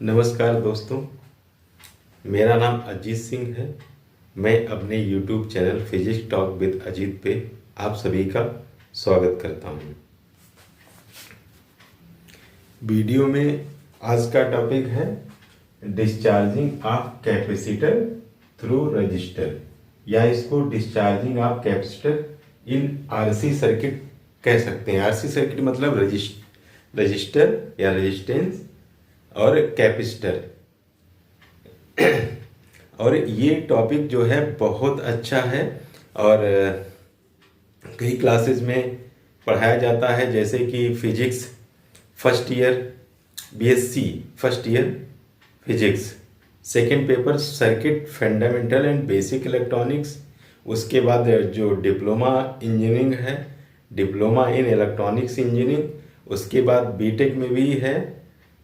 नमस्कार दोस्तों, मेरा नाम अजीत सिंह है। मैं अपने YouTube channel physics talk with Ajit पे आप सभी का स्वागत करता हूँ। वीडियो में आज का टॉपिक है discharging of capacitor through register, या इसको discharging of capacitor in RC circuit कह सकते हैं। आरसी सर्किट मतलब रजिस्टर या रेजिस्टेंस और कैपेसिटर। और ये टॉपिक जो है बहुत अच्छा है और कई क्लासेस में पढ़ाया जाता है, जैसे कि physics first year, BSc first year physics, second paper circuit fundamental and basic electronics. उसके बाद जो डिप्लोमा इंजीनियरिंग है, डिप्लोमा इन इलेक्ट्रॉनिक्स इंजीनियरिंग, उसके बाद बीटेक में भी है।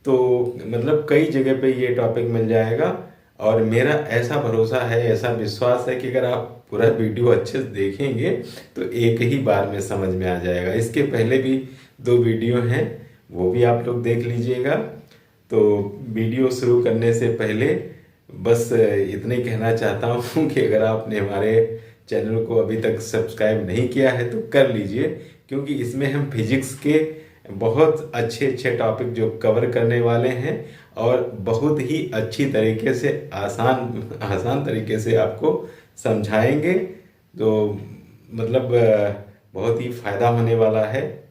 तो मतलब कई जगह पे ये टॉपिक मिल जाएगा और मेरा ऐसा भरोसा है, ऐसा विश्वास है कि अगर आप पूरा वीडियो अच्छे से देखेंगे तो एक ही बार में समझ में आ जाएगा। इसके पहले भी 2 वीडियो हैं, वो भी आप लोग देख लीजिएगा। तो वीडियो शुरू करने से पहले बस इतने कहना चाहता हूँ कि अगर आपने हमारे चैनल को अभी तक सब्सक्राइब नहीं किया है तो कर लीजिए, क्योंकि इसमें हम फिजिक्स के बहुत अच्छे अच्छे टॉपिक जो कवर करने वाले हैं और बहुत ही अच्छी तरीके से आसान तरीके से आपको समझाएंगे। तो मतलब बहुत ही फ़ायदा होने वाला है।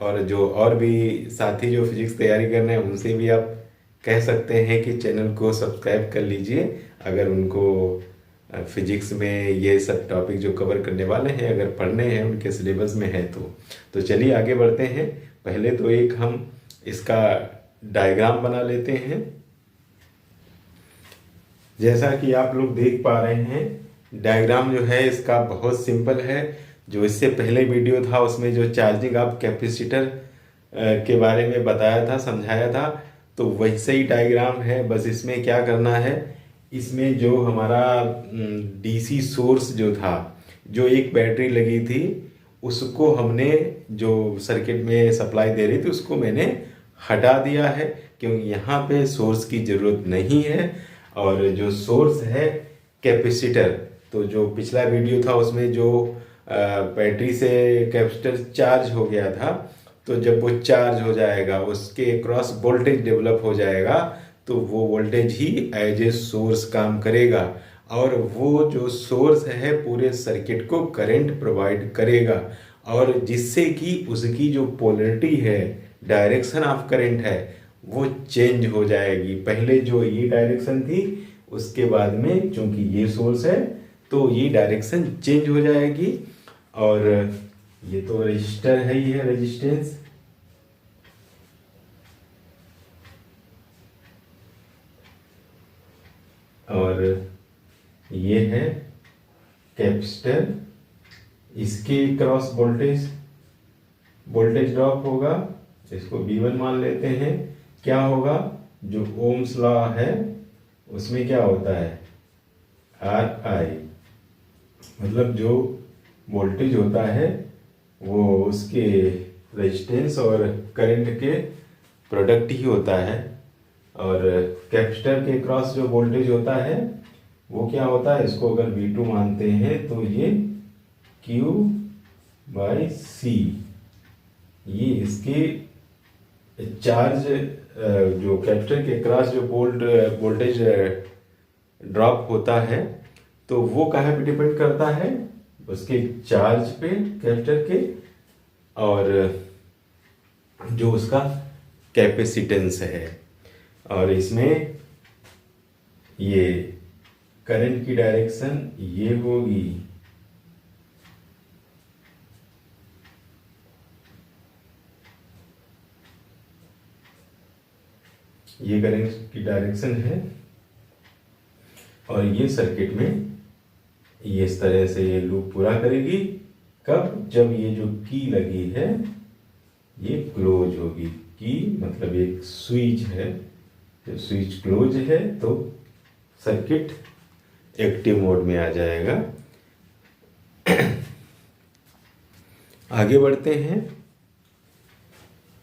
और जो और भी साथी जो फिजिक्स तैयारी कर रहे हैं उनसे भी आप कह सकते हैं कि चैनल को सब्सक्राइब कर लीजिए, अगर उनको फिजिक्स में ये सब टॉपिक जो कवर करने वाले हैं अगर पढ़ने हैं, उनके सिलेबस में है तो चलिए आगे बढ़ते हैं। पहले तो एक हम इसका डायग्राम बना लेते हैं। जैसा कि आप लोग देख पा रहे हैं, डायग्राम जो है इसका बहुत सिंपल है। जो इससे पहले वीडियो था उसमें जो चार्जिंग ऑफ कैपेसिटर के बारे में बताया था, समझाया था, तो वैसे ही डायग्राम है। बस इसमें क्या करना है, इसमें जो हमारा डीसी सोर्स जो था, जो एक बैटरी लगी थी, उसको हमने जो सर्किट में सप्लाई दे रही थी उसको मैंने हटा दिया है, क्योंकि यहाँ पे सोर्स की ज़रूरत नहीं है। और जो सोर्स है कैपेसिटर, तो जो पिछला वीडियो था उसमें जो बैटरी से कैपेसिटर चार्ज हो गया था, तो जब वो चार्ज हो जाएगा उसके क्रॉस वोल्टेज डेवलप हो जाएगा, तो वो वोल्टेज ही एज ए सोर्स काम करेगा और वो जो सोर्स है पूरे सर्किट को करंट प्रोवाइड करेगा, और जिससे कि उसकी जो पोलरिटी है, डायरेक्शन ऑफ करंट है, वो चेंज हो जाएगी। पहले जो ये डायरेक्शन थी, उसके बाद में चूंकि ये सोर्स है तो ये डायरेक्शन चेंज हो जाएगी। और ये तो रजिस्टर है ही है, रेजिस्टेंस। और ये है कैपेसिटर, इसके क्रॉस वोल्टेज ड्रॉप होगा, इसको V1 मान लेते हैं। क्या होगा, जो ओम्स लॉ है उसमें क्या होता है, RI, मतलब जो वोल्टेज होता है वो उसके रेजिस्टेंस और करंट के प्रोडक्ट ही होता है। और कैपेसिटर के क्रॉस जो वोल्टेज होता है वो क्या होता है, इसको अगर V2 मानते हैं तो ये Q/C, ये इसके चार्ज जो कैपेसिटर के क्रॉस जो वोल्टेज ड्रॉप होता है, तो वो कहाँ पे डिपेंड करता है, उसके चार्ज पे कैपेसिटर के, और जो उसका कैपेसिटेंस है। और इसमें ये करंट की डायरेक्शन ये होगी, ये करंट की डायरेक्शन है। और ये सर्किट में ये इस तरह से ये लूप पूरा करेगी। कब, जब ये जो की लगी है ये क्लोज होगी। की मतलब एक स्विच है, जब स्विच क्लोज है तो सर्किट एक्टिव मोड में आ जाएगा। आगे बढ़ते हैं।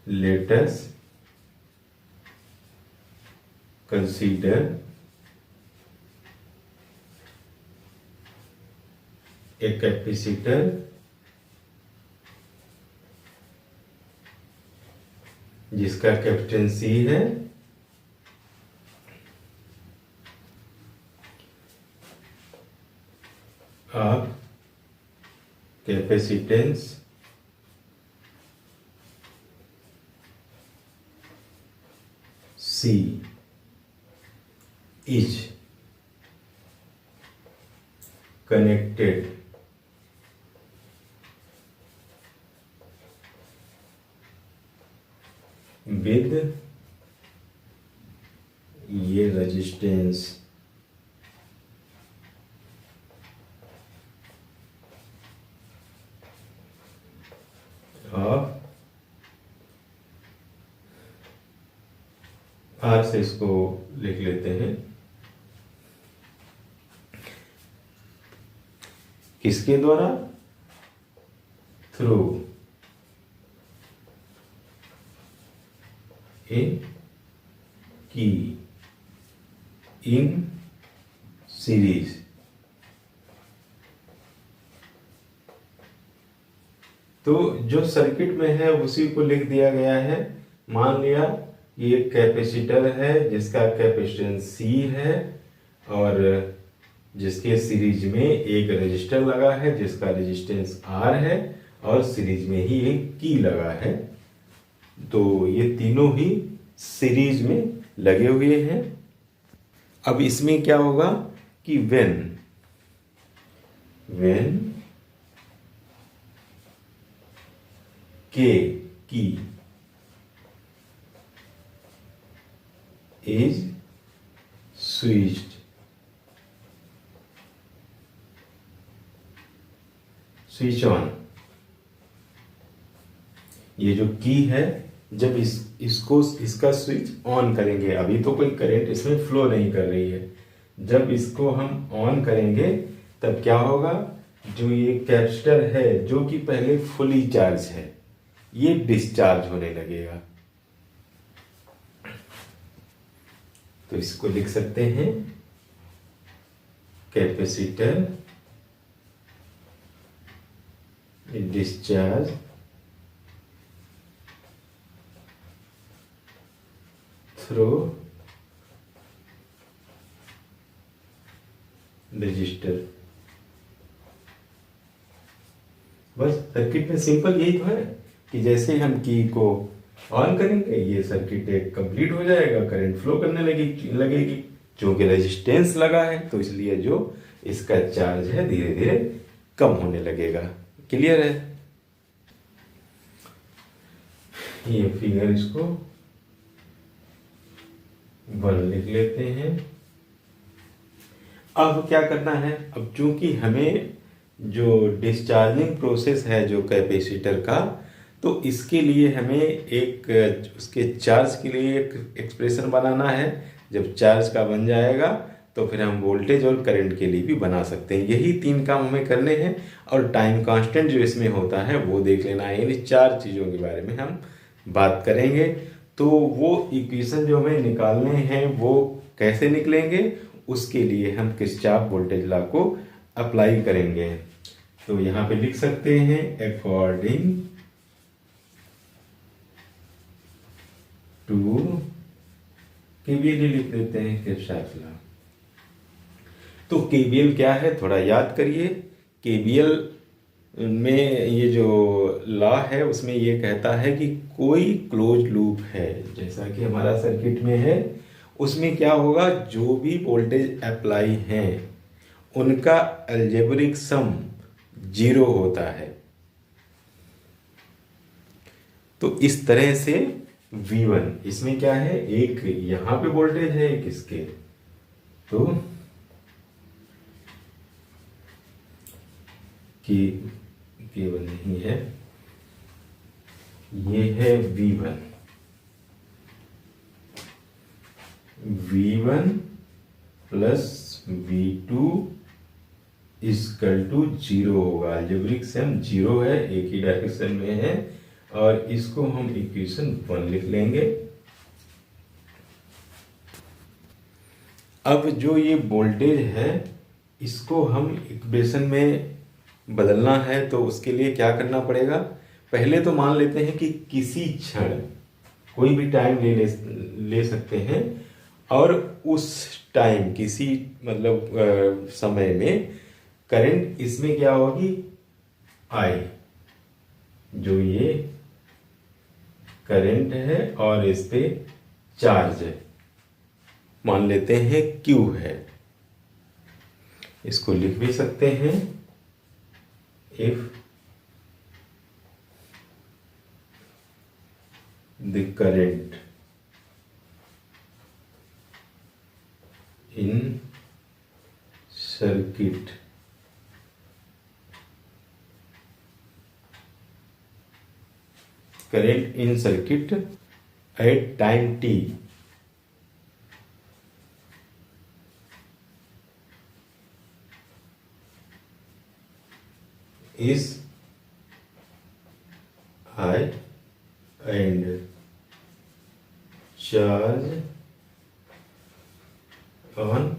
Let us consider a capacitor जिसका कैपेसिटेंस C है of capacitance C is connected with ये रेजिस्टेंस ऑफ R से इसको लिख लेते हैं किसके द्वारा, थ्रू ए की इन सीरीज। तो जो सर्किट में है उसी को लिख दिया गया है। मान लिया ये कैपेसिटर है जिसका कैपेसिटेंस C है और जिसके सीरीज में एक रेजिस्टर लगा है जिसका रेजिस्टेंस R है और सीरीज में ही एक की लगा है। तो ये तीनों ही सीरीज में लगे हुए हैं। अब इसमें क्या होगा कि व्हेन के की इज स्विच्ड, स्विच ऑन। ये जो की है जब इसका स्विच ऑन करेंगे, अभी तो कोई करंट इसमें फ्लो नहीं कर रही है, जब इसको हम ऑन करेंगे तब क्या होगा, जो ये कैपेसिटर है जो कि पहले फुली चार्ज है ये डिस्चार्ज होने लगेगा। तो इसको लिख सकते हैं कैपेसिटर डिस्चार्ज थ्रू रजिस्टर। बस सर्किट में सिंपल यही तो है कि जैसे हम की को ऑन करेंगे ये सर्किट एक कंप्लीट हो जाएगा, करंट फ्लो करने लगेगी। क्योंकि रेजिस्टेंस लगा है तो इसलिए जो इसका चार्ज है धीरे धीरे कम होने लगेगा। क्लियर है? ये फिगर इसको 1 लिख लेते हैं। अब क्या करना है, अब चूंकि हमें जो डिस्चार्जिंग प्रोसेस है जो कैपेसिटर का, तो इसके लिए हमें एक उसके चार्ज के लिए एक एक्सप्रेशन बनाना है। जब चार्ज का बन जाएगा तो फिर हम वोल्टेज और करंट के लिए भी बना सकते हैं। यही 3 काम हमें करने हैं और टाइम कांस्टेंट जो इसमें होता है वो देख लेना है। यानी 4 चीज़ों के बारे में हम बात करेंगे। तो वो इक्वेशन जो हमें निकालने हैं वो कैसे निकलेंगे, उसके लिए हम किरचॉफ वोल्टेज लॉ को अप्लाई करेंगे। तो यहाँ पे लिख सकते हैं अकॉर्डिंग टू केवीएल लिख देते हैं किरचॉफ लॉ। तो केवीएल क्या है थोड़ा याद करिए। केवीएल में ये जो लॉ है उसमें ये कहता है कि कोई क्लोज लूप है, जैसा कि हमारा सर्किट में है, उसमें क्या होगा, जो भी वोल्टेज अप्लाई हैं उनका अलजेब्रिक सम 0 होता है। तो इस तरह से V1 इसमें क्या है, एक यहां पे वोल्टेज है एक इसके, तो केवल नहीं है, ये है V1 plus V2 equal to 0 होगा। अलजेब्रिक सम 0 है, एक ही डायरेक्शन में है और इसको हम इक्वेशन 1 लिख लेंगे। अब जो ये वोल्टेज है इसको हम इक्वेशन में बदलना है, तो उसके लिए क्या करना पड़ेगा। पहले तो मान लेते हैं कि किसी क्षण कोई भी टाइम ले सकते हैं, और उस टाइम किसी मतलब समय में करंट इसमें क्या होगी, आई, जो ये करंट है और इस पे चार्ज है, मान लेते हैं क्यू है। इसको लिख भी सकते हैं, if the current in circuit current in circuit at time t is I and charge on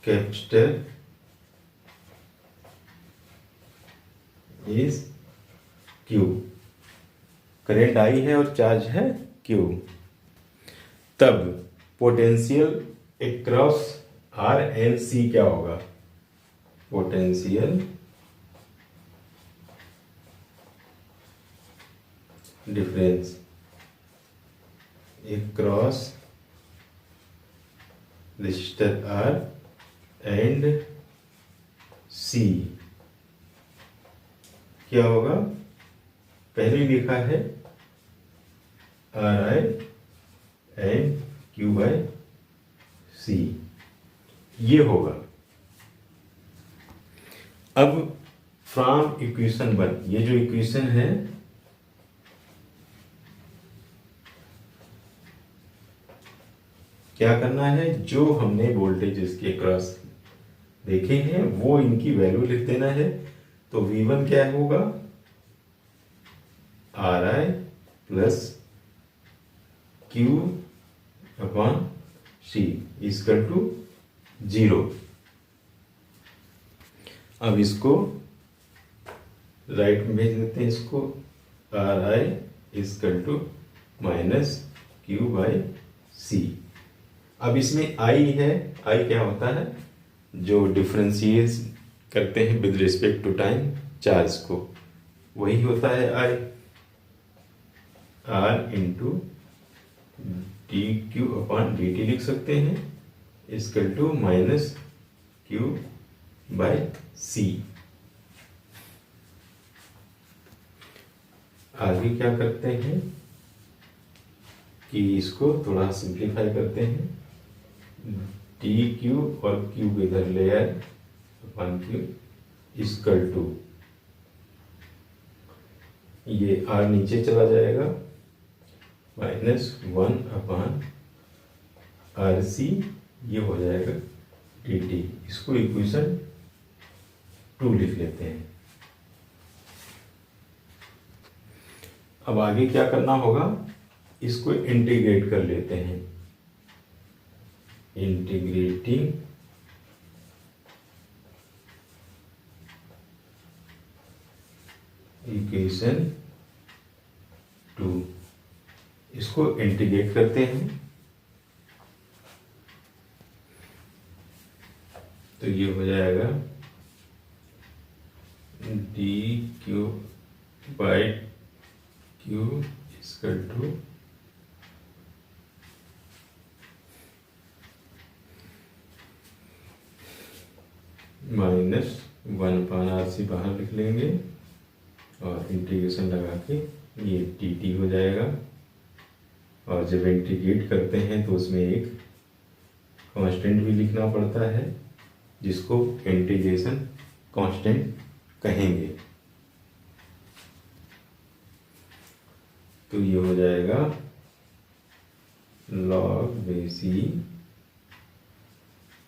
capacitor is Q। Current I है और चार्ज है क्यू। तब potential across R and C क्या होगा, potential difference across resistor R and C क्या होगा, पहले लिखा है R I and Q by C, ये होगा। अब फ्रॉम इक्वेशन 1, ये जो इक्वेशन है क्या करना है, जो हमने वोल्टेज इसके क्रॉस देखे हैं वो इनकी वैल्यू लिख देना है। तो V1 क्या होगा, R I plus Q upon C equal to 0। अब इसको राइट में भेज देते हैं, इसको R I equal to minus Q by C. अब इसमें आई है, आई क्या होता है, जो डिफरेंशिएट करते हैं with respect to time charge को, वही होता है I. R into D Q upon D T लिख सकते हैं, equal to minus Q by C. आगे क्या करते हैं कि इसको थोड़ा सिंप्लीफाई करते हैं, डी क्यू और क्यू को इधर ले आए अपॉन क्यू इक्वल टू, ये आर नीचे चला जाएगा, -1 अपॉन आर सी, ये हो जाएगा डी टी। इसको इक्वेशन 2 लिख लेते हैं। अब आगे क्या करना होगा, इसको इंटीग्रेट कर लेते हैं, इंटीग्रेटिंग इक्वेशन 2, इसको इंटीग्रेट करते हैं तो ये हो जाएगा D Q by Q equal to -1 upon R C बाहर लिख लेंगे और इंटीग्रेशन लगा के ये टी टी हो जाएगा। और जब इंटीग्रेट करते हैं तो उसमें एक कांस्टेंट भी लिखना पड़ता है, जिसको इंटीग्रेशन कांस्टेंट कहेंगे। तो ये हो जाएगा log base e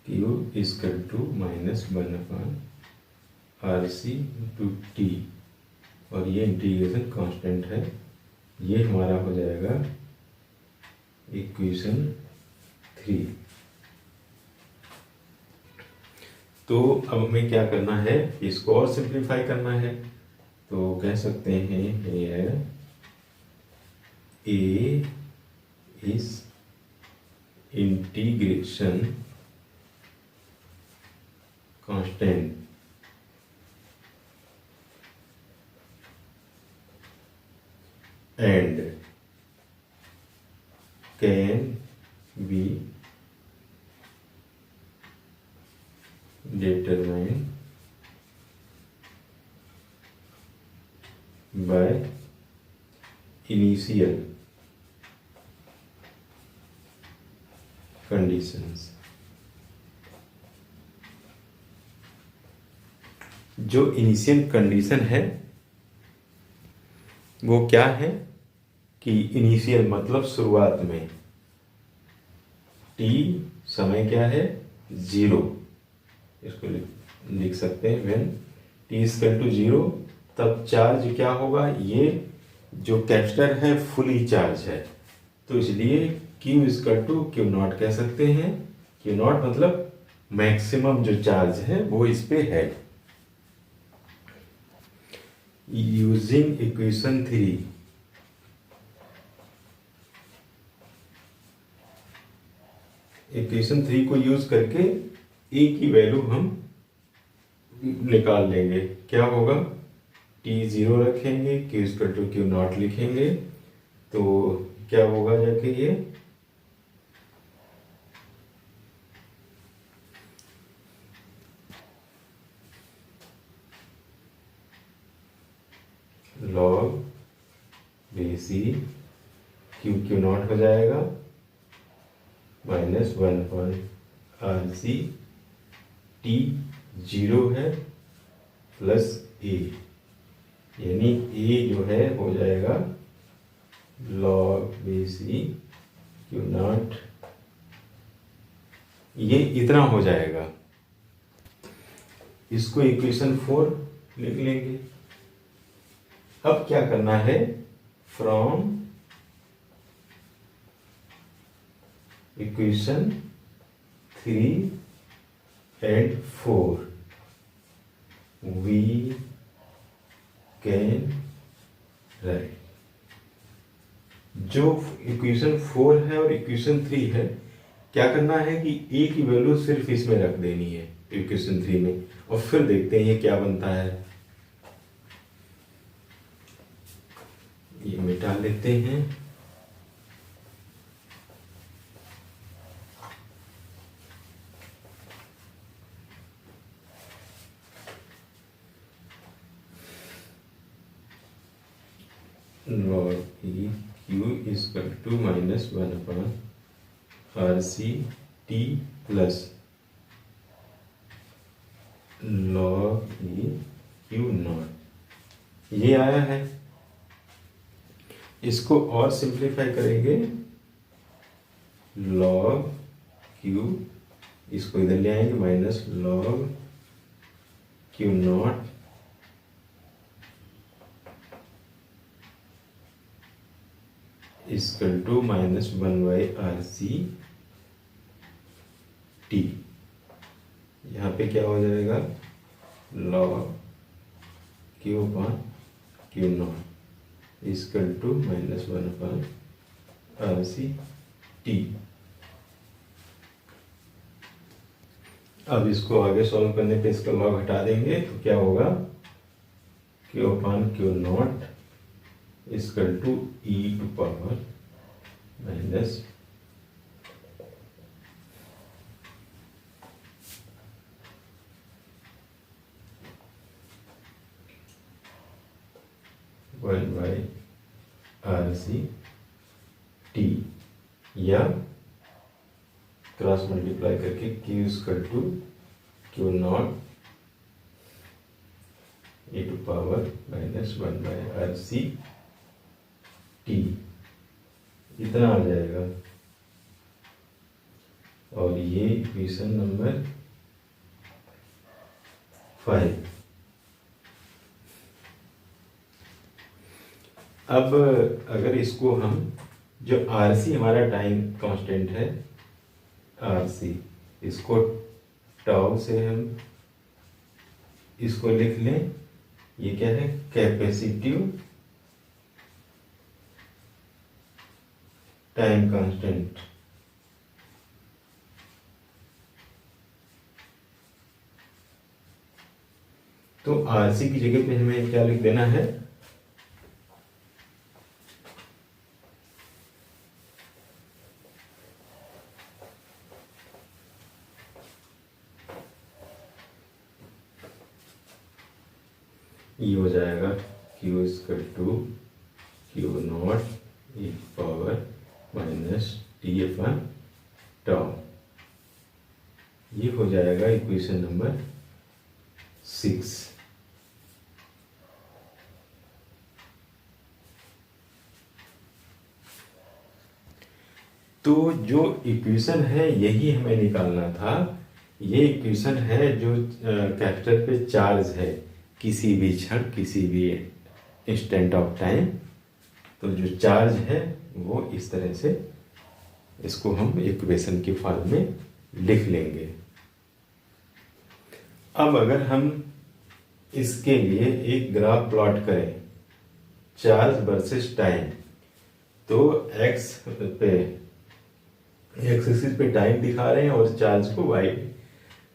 Q equal to -1 upon R C into T, और ये इंटीग्रेशन कांस्टेंट है। ये हमारा हो जाएगा इक्वेशन 3। तो अब हमें क्या करना है, इसको और सिंप्लीफाई करना है। तो कह सकते हैं ए इस integration constant and can be determined by initial conditions। जो इनिशियल कंडीशन है वो क्या है कि इनिशियल मतलब शुरुआत में टी समय क्या है 0, इसको लिख सकते हैं व्हेन टी इक्वल टू 0, तब चार्ज क्या होगा, ये जो कैपेसिटर है फुली चार्ज है, तो इसलिए Q equal to Q naught कह सकते हैं। क्यू नॉट मतलब मैक्सिमम जो चार्ज है वो इस पे है। यूजिंग इक्वेशन 3 को यूज करके ए की वैल्यू हम निकाल लेंगे। क्या होगा, टी 0 रखेंगे, Q equal to Q naught लिखेंगे, तो क्या होगा जाके ये log बेसी क्यू नॉट हो जाएगा -1/RC, टी 0 है प्लस ए, यानी ए जो है हो जाएगा log बेसी क्यू नॉट, ये इतना हो जाएगा। इसको इक्वेशन 4 लिख लेंगे। अब क्या करना है, from equation 3 and 4 we can write, जो इक्वेशन 4 है और इक्वेशन 3 है, क्या करना है कि ए की वैल्यू सिर्फ इसमें रख देनी है इक्वेशन 3 में, और फिर देखते हैं ये क्या बनता है। ये मिटा लेते हैं। log e q equal to -1/RC t plus log e q naught, ये आया है। इसको और सिंप्लीफाई करेंगे, log q, इसको इधर ले आएंगे minus log q naught equal to -1/RC t। यहाँ पे क्या हो जाएगा, log q naught equal to -1/RC t। अब इसको आगे सॉल्व करने पे इसका लॉग हटा देंगे, तो क्या होगा, q naught equal to e to power minus RC t, या क्रॉस मल्टीप्लाई करके q equal to Q naught e to power -1/RC t, इतना आ जाएगा। और ये इक्वेशन नंबर 5। अब अगर इसको हम, जो RC हमारा टाइम कांस्टेंट है RC, इसको टाउ से हम इसको लिख लें, ये क्या है, कैपेसिटिव टाइम कांस्टेंट। तो आरसी की जगह पे हमें क्या लिख देना है, ये हो जाएगा Q square to Q naught E power minus T upon tau. ये हो जाएगा इक्वेशन नंबर 6। तो जो इक्वेशन है यही हमें निकालना था। ये इक्वेशन है जो कैपेसिटर पे चार्ज है किसी भी क्षण, किसी भी इंस्टेंट ऑफ टाइम। तो जो चार्ज है वो इस तरह से, इसको हम इक्वेशन के फॉर्म में लिख लेंगे। अब अगर हम इसके लिए एक ग्राफ प्लॉट करें, चार्ज वर्सेस टाइम, तो एक्स पे, एक्स एक्सिस पे टाइम दिखा रहे हैं और चार्ज को वाई।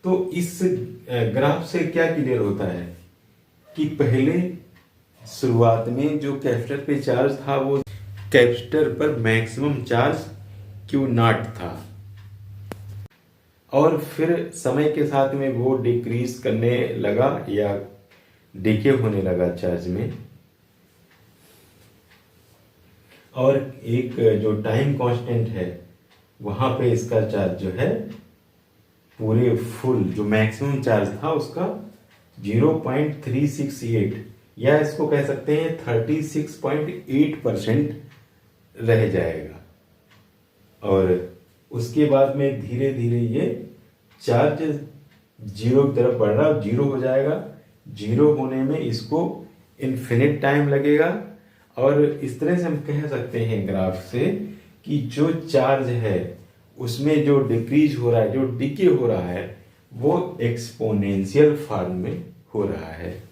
तो इस ग्राफ से क्या क्लियर होता है कि पहले शुरुआत में जो कैपेसिटर पे चार्ज था वो कैपेसिटर पर मैक्सिमम चार्ज क्यू नॉट था, और फिर समय के साथ में वो डिक्रीज करने लगा या डिके होने लगा चार्ज में। और एक जो टाइम कांस्टेंट है वहां पे इसका चार्ज जो है पूरे फुल, जो मैक्सिमम चार्ज था उसका 0.368, या इसको कह सकते हैं 36.8% रह जाएगा। और उसके बाद में धीरे धीरे ये चार्ज जीरो की तरफ बढ़ रहा, जीरो हो जाएगा। जीरो होने में इसको इन्फिनिट टाइम लगेगा। और इस तरह से हम कह सकते हैं ग्राफ से कि जो चार्ज है उसमें जो डिक्रीज हो रहा है, जो डिके हो रहा है, वो एक्सपोनेंशियल फॉर्म में हो रहा है।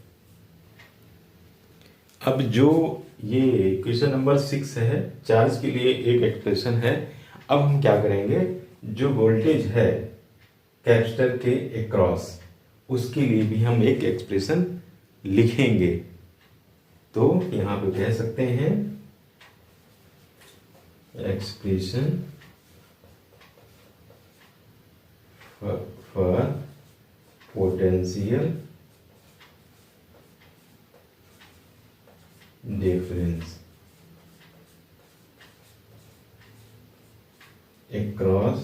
अब जो ये इक्वेशन नंबर 6 है, चार्ज के लिए एक एक्सप्रेशन है। अब हम क्या करेंगे, जो वोल्टेज है कैपेसिटर के अक्रॉस, उसके लिए भी हम एक एक्सप्रेशन लिखेंगे। तो यहां पे कह सकते हैं expression for potential difference across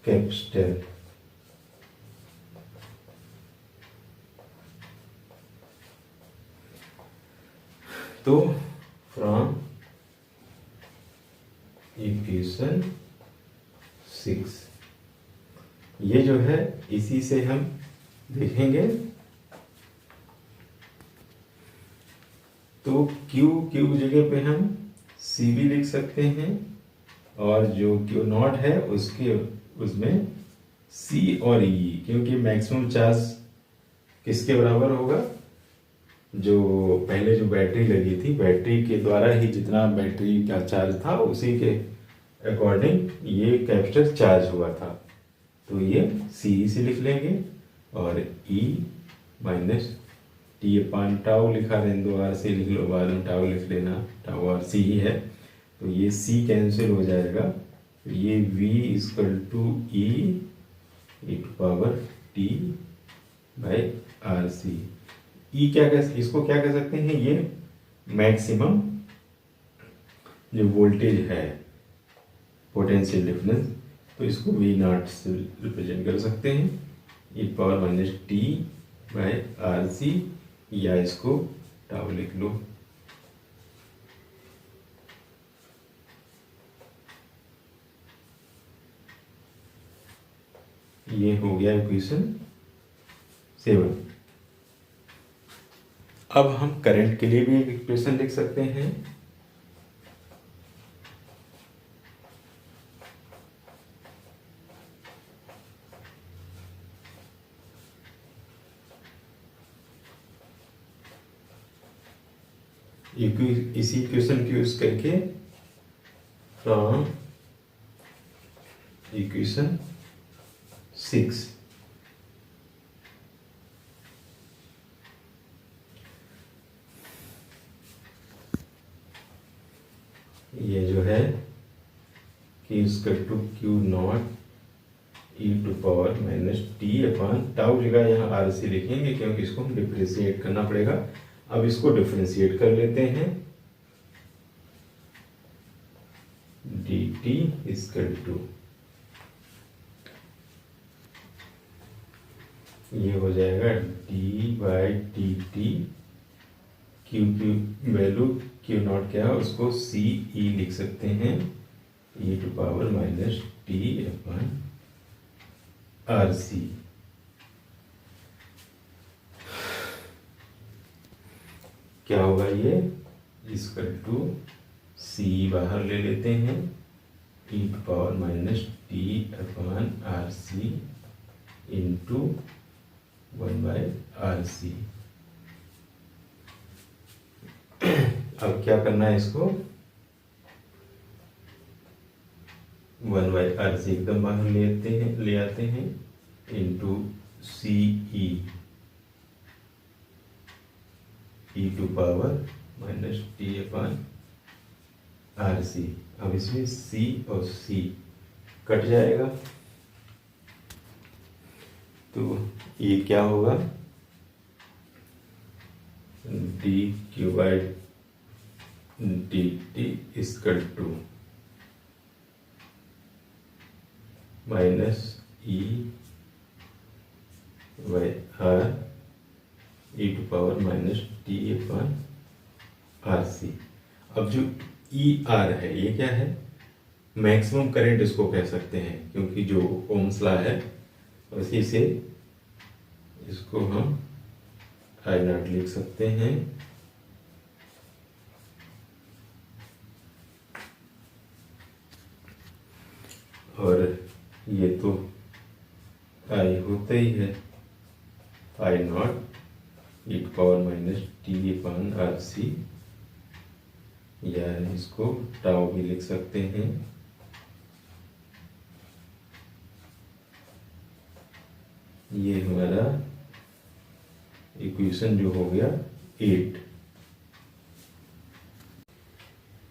capacitor. तो फ्रॉम इक्वेशन 6, ये जो है इसी से हम देखेंगे। तो Q जगह पे हम सी भी लिख सकते हैं, और जो Q नॉट है उसके उसमें C और E, क्योंकि मैक्सिमम चार्ज किसके बराबर होगा, जो पहले जो बैटरी लगी थी, बैटरी के द्वारा ही जितना बैटरी का चार्ज था उसी के अकॉर्डिंग ये कैपेसिटर चार्ज हुआ था। तो ये सी से लिख लेंगे, और E minus T upon tau लिखा रहने दो, आर से लिख लो, बाद में टाउ लिख लेना, टाउ आर सी ही है। तो ये सी कैंसिल हो जाएगा, तो ये V equal to E power T by R C. E क्या कह, इसको क्या कह सकते हैं, ये मैक्सिमम जो वोल्टेज है पोटेंशियल डिफरेंस, तो इसको V नॉट से रिप्रेजेंट कर सकते हैं, E power minus T by R C, या इसको टाउ लिख लो। ये हो गया इक्वेशन 7। अब हम करंट के लिए भी एक इक्वेशन लिख सकते हैं। इसी इक्वेशन को यूज करके फ्रॉम इक्वेशन 6 ये जो है कि इसका to Q naught E to power minus T upon tau जगह यहाँ आर सी लिखेंगे क्योंकि इसको हम डिफ्रेंशिएट करना पड़ेगा। अब इसको डिफ्रेंशिएट कर लेते हैं। डी टी इसकल टू ये हो जाएगा D by D T Q Q value Q naught क्या है उसको सी ई लिख सकते हैं E to power minus T upon R C. क्या होगा ये इसका टू सी बाहर ले लेते हैं E to power minus T upon R C into 1/RC। अब क्या करना है इसको 1/RC एकदम बाहर ले आते हैं into C E to power minus T upon R C. अब इसमें सी और सी कट जाएगा तो ये क्या होगा D Q by D T equal to minus E by R E to power minus T upon R C. अब जो ई आर है ये क्या है मैक्सिमम करंट इसको कह सकते हैं क्योंकि जो ओम्स लॉ है उसी से इसको हम आई नॉट लिख सकते हैं। और ये तो आई होता ही है I naught E power minus T upon R C या इसको टाउ भी लिख सकते हैं। ये हमारा इक्वेशन जो हो गया 8।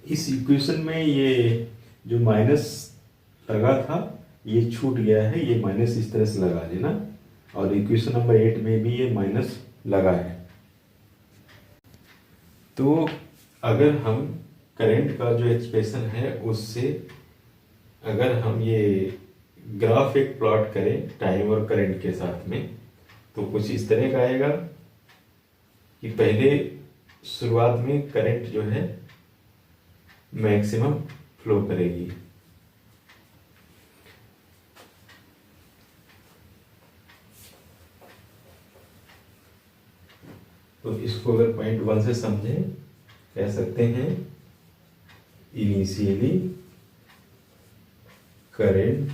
इस इक्वेशन में ये जो माइनस लगा था ये छूट गया है, ये माइनस इस तरह से लगा देना और इक्वेशन नंबर 8 में भी ये माइनस लगा है। तो अगर हम करंट का जो एक्सप्रेशन है उससे अगर हम ये ग्राफ एक प्लॉट करें टाइम और करंट के साथ में तो कुछ इस तरह का आएगा कि पहले शुरुआत में करंट जो है मैक्सिमम फ्लो करेगी, तो इसको अगर पॉइंट 1 से समझें कह सकते हैं initially current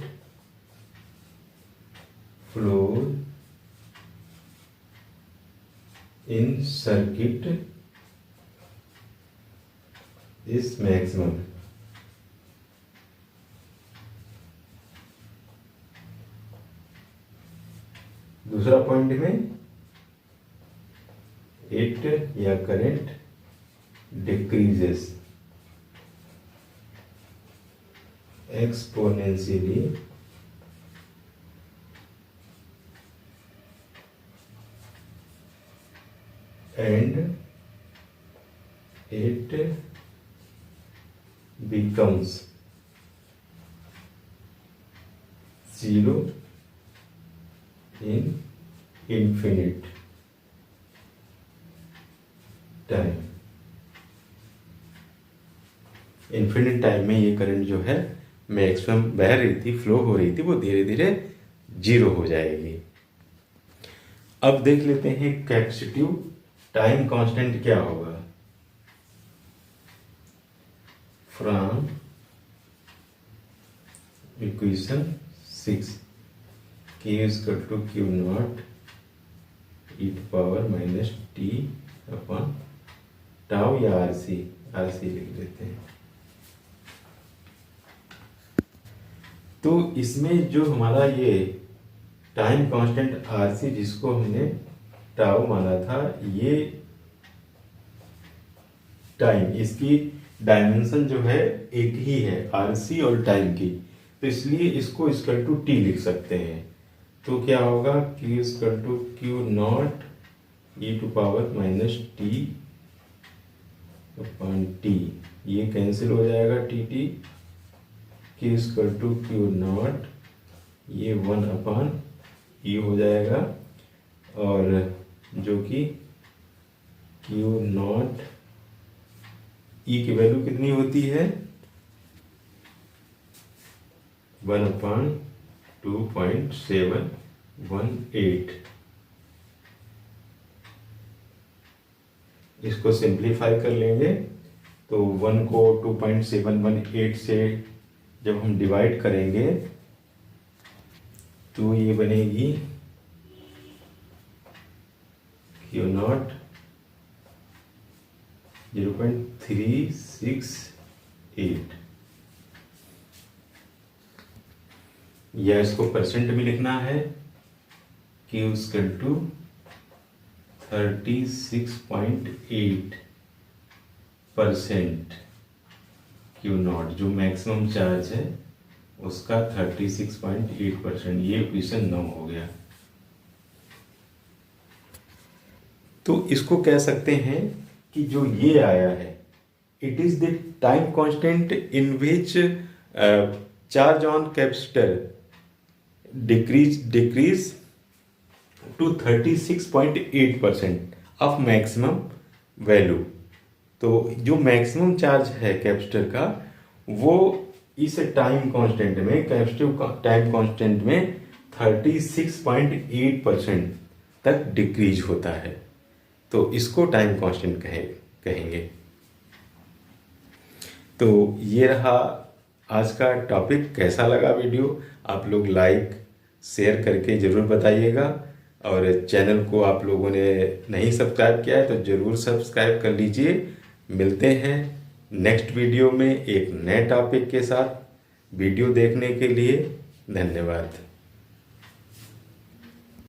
flow in circuit is maximum. दूसरा पॉइंट में इट या current decreases exponentially and it becomes zero in infinite time। Infinite time में ये करंट जो है मैक्सिमम बह रही थी फ्लो हो रही थी वो धीरे धीरे जीरो हो जाएगी। अब देख लेते हैं कैपेसिटिव टाइम कांस्टेंट क्या होगा। From equation 6 K equal to Q naught E to power minus T upon tau या आरसी, आरसी लिख देते हैं। तो इसमें जो हमारा ये टाइम कांस्टेंट आरसी जिसको हमने टाउ माना था, ये टाइम, इसकी डायमेंशन जो है एक ही है आरसी और टाइम की, तो इसलिए इसको इक्वल टू टी लिख सकते हैं। तो क्या होगा, Q equal to Q naught E to power minus T upon T, ये कैंसिल हो जाएगा T T, Q equal to Q naught, ये 1 अपॉन ई हो जाएगा, और जो कि क्यू नॉट ई की वैल्यू कितनी होती है 1 अपॉन 2.718। इसको सिंप्लीफाई कर लेंगे तो 1 को 2.718 से जब हम डिवाइड करेंगे तो ये बनेगी क्यू नॉट 0.368, या इसको परसेंट में लिखना है, Q equal to 36.8% Q not, जो मैक्सिमम चार्ज है उसका 36.8%, ये इक्वेशन 9 हो गया। तो इसको कह सकते हैं कि जो ये आया है, it is the time constant in which charge on capacitor decreases to 36.8% of maximum value. तो जो मैक्सिमम चार्ज है कैपेसिटर का, वो इस टाइम कांस्टेंट में, कैपेसिटिव टाइम कांस्टेंट में 36.8% तक डिक्रीज होता है, तो इसको टाइम कांस्टेंट कहेंगे। तो ये रहा आज का टॉपिक। कैसा लगा वीडियो, आप लोग लाइक शेयर करके ज़रूर बताइएगा, और चैनल को आप लोगों ने नहीं सब्सक्राइब किया है तो ज़रूर सब्सक्राइब कर लीजिए। मिलते हैं नेक्स्ट वीडियो में एक नए टॉपिक के साथ। वीडियो देखने के लिए धन्यवाद।